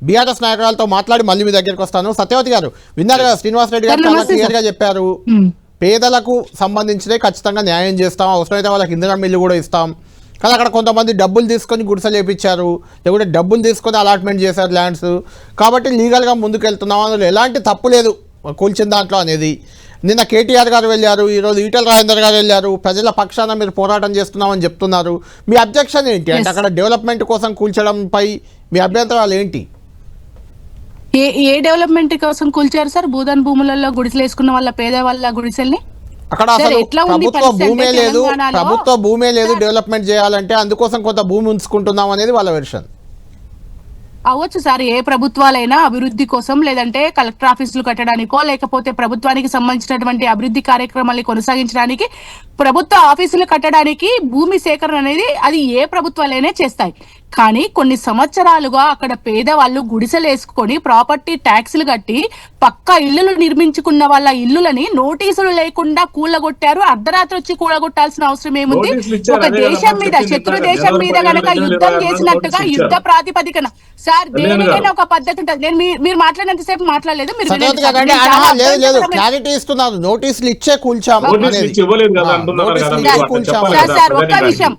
BRS నాయకులతో మాట్లాడి మళ్ళీ మీ దగ్గరికి వస్తాను. సత్యవతి గారు విన్నారు కదా, శ్రీనివాసరెడ్డి గారు చాలా క్లియర్ గా చెప్పారు. పేదలకు సంబంధించినవి ఖచ్చితంగా న్యాయం చేస్తాం, అవసరమైతే వాళ్ళకి ఇంధనం మిల్లు కూడా ఇస్తాం. కానీ అక్కడ కొంతమంది డబ్బులు తీసుకొని గుడిసెలు వేయించారు, లేకుంటే డబ్బులు తీసుకొని అలాట్మెంట్ చేశారు ల్యాండ్స్. కాబట్టి లీగల్గా ముందుకు వెళ్తున్నాం, అందులో ఎలాంటి తప్పు లేదు కూల్చిన దాంట్లో అనేది. నిన్న కేటీఆర్ గారు వెళ్ళారు, ఈరోజు ఈటెల రాజేందర్ గారు వెళ్ళారు, ప్రజల పక్షాన మీరు పోరాటం చేస్తున్నామని చెప్తున్నారు. మీ అబ్జెక్షన్ ఏంటి? అంటే అక్కడ డెవలప్మెంట్ కోసం కూల్చడంపై మీ అభ్యంతరాలు ఏంటి? ఏ డెవలప్మెంట్ కోసం కూల్చారు సార్? భూదాన్ భూములలో గుడిసెలు వేసుకున్న వాళ్ళ పేద వాళ్ళ గుడిసెల్ని అక్కడ అసలు ప్రభుత్వ భూమే లేదు డెవలప్మెంట్ చేయాలంటే, అందుకోసం కొంత భూమి ఉంచుకుంటున్నాం అనేది వాళ్ళ వెర్షన్. అవ్వచ్చు సార్, ఏ ప్రభుత్వాలైనా అభివృద్ధి కోసం, లేదంటే కలెక్టర్ ఆఫీసులు కట్టడానికో, లేకపోతే ప్రభుత్వానికి సంబంధించినటువంటి అభివృద్ధి కార్యక్రమాన్ని కొనసాగించడానికి, ప్రభుత్వ ఆఫీసులు కట్టడానికి భూమి సేకరణ అనేది అది ఏ ప్రభుత్వాలైనా చేస్తాయి. కానీ కొన్ని సంవత్సరాలుగా అక్కడ పేదవాళ్ళు గుడిసెలు వేసుకొని ప్రాపర్టీ ట్యాక్సులు కట్టి పక్కా ఇళ్లు నిర్మించుకున్న వాళ్ళ ఇల్లులని నోటీసులు లేకుండా కూలగొట్టారు. అర్ధరాత్రి వచ్చి కూలగొట్టాల్సిన అవసరం ఏముంది? ఒక దేశం మీద, శత్రు దేశం మీద గనక యుద్ధం చేసినట్టుగా యుద్ధ ప్రాతిపదికన సార్ దేనికైనా ఒక పద్ధతి ఉంటుంది. నేను మీరు మాట్లాడినంతసేపు మాట్లాడలేదు, మీరు సార్ ఒక్క విషయం,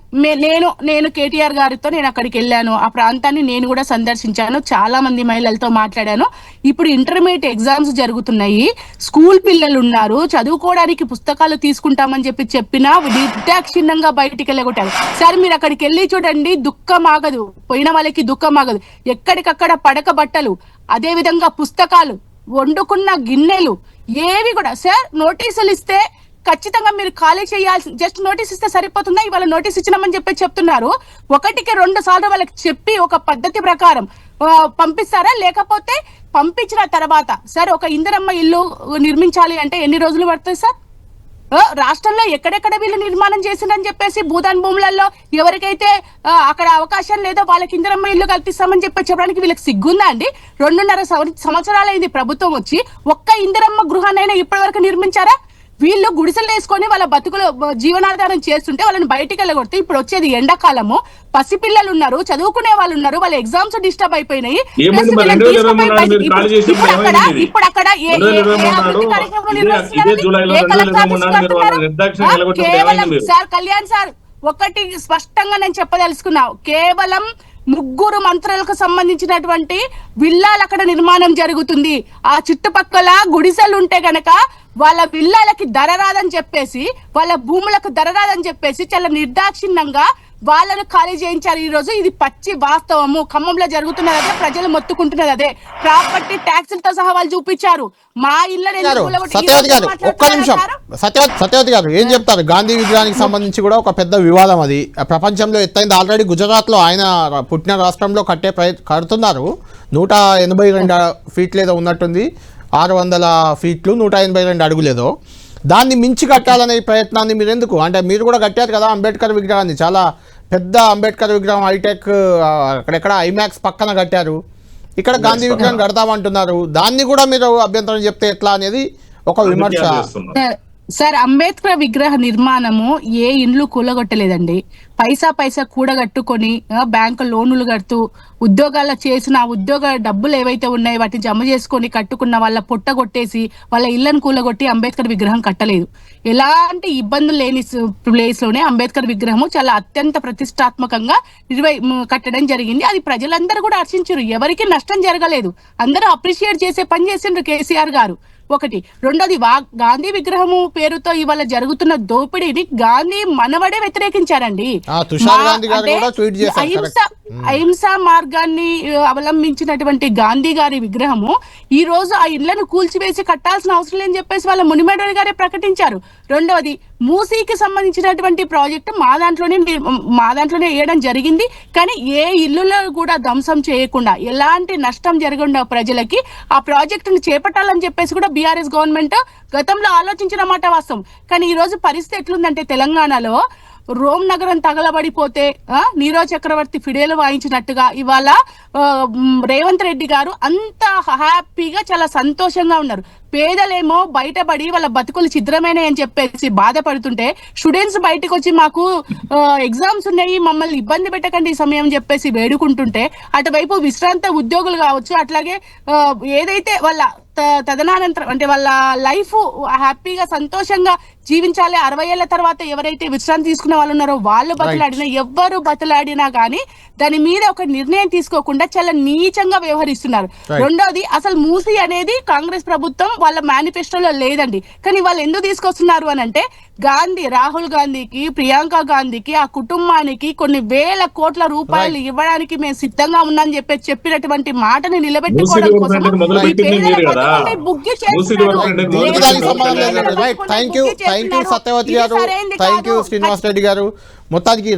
నేను కేటీఆర్ గారితో నేను అక్కడికి వెళ్ళాను, ఆ ప్రాంతాన్ని నేను కూడా సందర్శించాను, చాలా మంది మహిళలతో మాట్లాడాను. ఇప్పుడు ఇంటర్మీడియట్ ఎగ్జామ్స్ జరుగుతున్నాయి, స్కూల్ పిల్లలు ఉన్నారు, చదువుకోవడానికి పుస్తకాలు తీసుకుంటామని చెప్పినా నిర్దాక్షిణ్యంగా బయటికి వెళ్ళగొట్టారు. సార్ మీరు అక్కడికి వెళ్ళి చూడండి, దుఃఖం ఆగదు, పోయిన వాళ్ళకి దుఃఖం ఆగదు. ఎక్కడికక్కడ పడక బట్టలు, అదే విధంగా పుస్తకాలు, వండుకున్న గిన్నెలు ఏవి కూడా. సార్ నోటీసులు ఇస్తే ఖచ్చితంగా మీరు ఖాళీ చేయాల్సి, జస్ట్ నోటీస్ ఇస్తే సరిపోతుందా? ఇవాళ నోటీస్ ఇచ్చినామని చెప్తున్నారు, 1కి 2 సార్లు వాళ్ళకి చెప్పి ఒక పద్ధతి ప్రకారం పంపిస్తారా? లేకపోతే పంపించిన తర్వాత సార్ ఒక ఇందిరమ్మ ఇల్లు నిర్మించాలి అంటే ఎన్ని రోజులు పడుతుంది సార్? రాష్ట్రంలో ఎక్కడెక్కడ వీళ్ళు నిర్మాణం చేసిందని చెప్పేసి భూదాన్ భూములలో ఎవరికైతే అక్కడ అవకాశం లేదో వాళ్ళకి ఇందిరమ్మ ఇల్లు కల్పిస్తామని చెప్పడానికి వీళ్ళకి సిగ్గుందా అండి? 2.5 సంవత్సరాలైంది ప్రభుత్వం వచ్చి, ఒక్క ఇందిరమ్మ గృహాన్నైనా ఇప్పటి వరకు నిర్మించారా? వీళ్ళు గుడిసెలు వేసుకొని వాళ్ళ బతుకులు జీవనాధారం చేస్తుంటే వాళ్ళని బయటికి వెళ్ళగొడితే, ఇప్పుడు వచ్చేది ఎండాకాలము, పసిపిల్లలు ఉన్నారు, చదువుకునే వాళ్ళు ఉన్నారు, వాళ్ళ ఎగ్జామ్స్ డిస్టర్బ్ అయిపోయినాయి. ఇప్పుడు అక్కడ కేవలం సార్ కళ్యాణ్ సార్ ఒకటి స్పష్టంగా నేను చెప్పదలుచుకున్నా, కేవలం 3 మంత్రులకు సంబంధించినటువంటి విల్లాలు అక్కడ నిర్మాణం జరుగుతుంది. ఆ చుట్టుపక్కల గుడిసెలు ఉంటే గనక వాళ్ళ విల్లాలకి ధర రాదని చెప్పేసి, వాళ్ళ భూములకు ధర రాదని చెప్పేసి చాలా నిర్దాక్షిణ్యంగా వాళ్ళను ఖాళీ చేయించారు. ఈ రోజు ఇది పచ్చి వాస్తవము. ఖమ్మంలో జరుగుతున్నది అదే, ప్రజలు మొత్తుకుంటున్నది అదే. ప్రాపర్టీ ట్యాక్సులతో సహా వాళ్ళు చూపించారు. మా ఇళ్ళని సత్యవతి గారు ఏం చెప్తారు? గాంధీ విగ్రహానికి సంబంధించి కూడా ఒక పెద్ద వివాదం, అది ప్రపంచంలో ఎత్తైంది. ఆల్రెడీ గుజరాత్ లో ఆయన పుట్టిన రాష్ట్రంలో కడుతున్నారు. 182 ఫీట్లు ఏదో ఉన్నట్టుంది, 600 ఫీట్లు, 182 అడుగులేదో. దాన్ని మించి కట్టాలనే ప్రయత్నాన్ని మీరు ఎందుకు, అంటే మీరు కూడా కట్టారు కదా అంబేద్కర్ విగ్రహాన్ని, చాలా పెద్ద అంబేద్కర్ విగ్రహం, హైటెక్, అక్కడెక్కడ ఐమాక్స్ పక్కన కట్టారు, ఇక్కడ గాంధీ విగ్రహం కడతామంటున్నారు. దాన్ని కూడా మీరు అభ్యంతరం చెప్తే ఎట్లా అనేది ఒక విమర్శ. సార్ అంబేద్కర్ విగ్రహ నిర్మాణము ఏ ఇండ్లు కూలగొట్టలేదండి. పైసా కూడగట్టుకొని బ్యాంకు లోన్లు కడుతూ ఉద్యోగాలు చేసిన ఉద్యోగ డబ్బులు ఏవైతే ఉన్నాయో వాటిని జమ చేసుకొని కట్టుకున్న వాళ్ళ పొట్ట కొట్టేసి వాళ్ళ ఇళ్లను కూలగొట్టి అంబేద్కర్ విగ్రహం కట్టలేదు. ఎలాంటి ఇబ్బందులు లేని ప్లేస్ లోనే అంబేద్కర్ విగ్రహము చాలా అత్యంత ప్రతిష్టాత్మకంగా కట్టడం జరిగింది. అది ప్రజలందరూ కూడా హర్షించారు, ఎవరికి నష్టం జరగలేదు, అందరూ అప్రిషియేట్ చేసే పని చేసిండ్రు కేసీఆర్ గారు. ఒకటి. రెండోది, గాంధీ విగ్రహము పేరుతో ఇవాళ జరుగుతున్న దోపిడీని గాంధీ మనవడే వ్యతిరేకించారండి. అహింసా మార్గాన్ని అవలంబించినటువంటి గాంధీ గారి విగ్రహము ఈ రోజు ఆ ఇళ్లను కూల్చివేసి కట్టాల్సిన అవసరం లేని చెప్పేసి వాళ్ళ మునిమేడర్ గారే ప్రకటించారు. రెండవది, మూసీకి సంబంధించినటువంటి ప్రాజెక్టు మా దాంట్లోనే వేయడం జరిగింది. కానీ ఏ ఇల్లులో కూడా ధ్వంసం చేయకుండా, ఎలాంటి నష్టం జరగకుండా ప్రజలకి ఆ ప్రాజెక్టును చేపట్టాలని చెప్పేసి కూడా బీఆర్ఎస్ గవర్నమెంట్ గతంలో ఆలోచించిన మాట వాస్తవం. కానీ ఈ రోజు పరిస్థితి ఎట్లుందంటే తెలంగాణలో రోమ్ నగరం తగలబడిపోతే నీరజ్ చక్రవర్తి ఫిడేలు వాయించినట్టుగా ఇవాళ రేవంత్ రెడ్డి గారు అంత హ్యాపీగా చాలా సంతోషంగా ఉన్నారు. పేదలేమో బయటపడి వాళ్ళ బతుకులు ఛిద్రమైన అని చెప్పేసి బాధపడుతుంటే స్టూడెంట్స్ బయటకు వచ్చి మాకు ఎగ్జామ్స్ ఉన్నాయి, మమ్మల్ని ఇబ్బంది పెట్టకండి ఈ సమయం చెప్పేసి వేడుకుంటుంటే, అటువైపు విశ్రాంత ఉద్యోగులు కావచ్చు, అట్లాగే ఏదైతే వాళ్ళ తదనానంతరం అంటే వాళ్ళ లైఫ్ హ్యాపీగా సంతోషంగా జీవించాలి 60 ఏళ్ల తర్వాత ఎవరైతే విశ్రాంతి తీసుకునే వాళ్ళు ఉన్నారో వాళ్ళు బతలాడినా, ఎవ్వరు బతలాడినా కానీ దాని మీద ఒక నిర్ణయం తీసుకోకుండా చాలా నీచంగా వ్యవహరిస్తున్నారు. రెండోది, అసలు మూసి అనేది కాంగ్రెస్ ప్రభుత్వం వాళ్ళ మేనిఫెస్టోలో లేదండి. కానీ వాళ్ళు ఎందుకు తీసుకొస్తున్నారు అని అంటే, రాహుల్ గాంధీకి, ప్రియాంక గాంధీకి, ఆ కుటుంబానికి కొన్ని వేల కోట్ల రూపాయలు ఇవ్వడానికి మేము సిద్ధంగా ఉన్నామని చెప్పినటువంటి మాటని నిలబెట్టుకోవడం కోసం థ్యాంక్ యూ సత్యవతి గారు, థ్యాంక్ యూ శ్రీనివాస్ రెడ్డి గారు. మొత్తానికి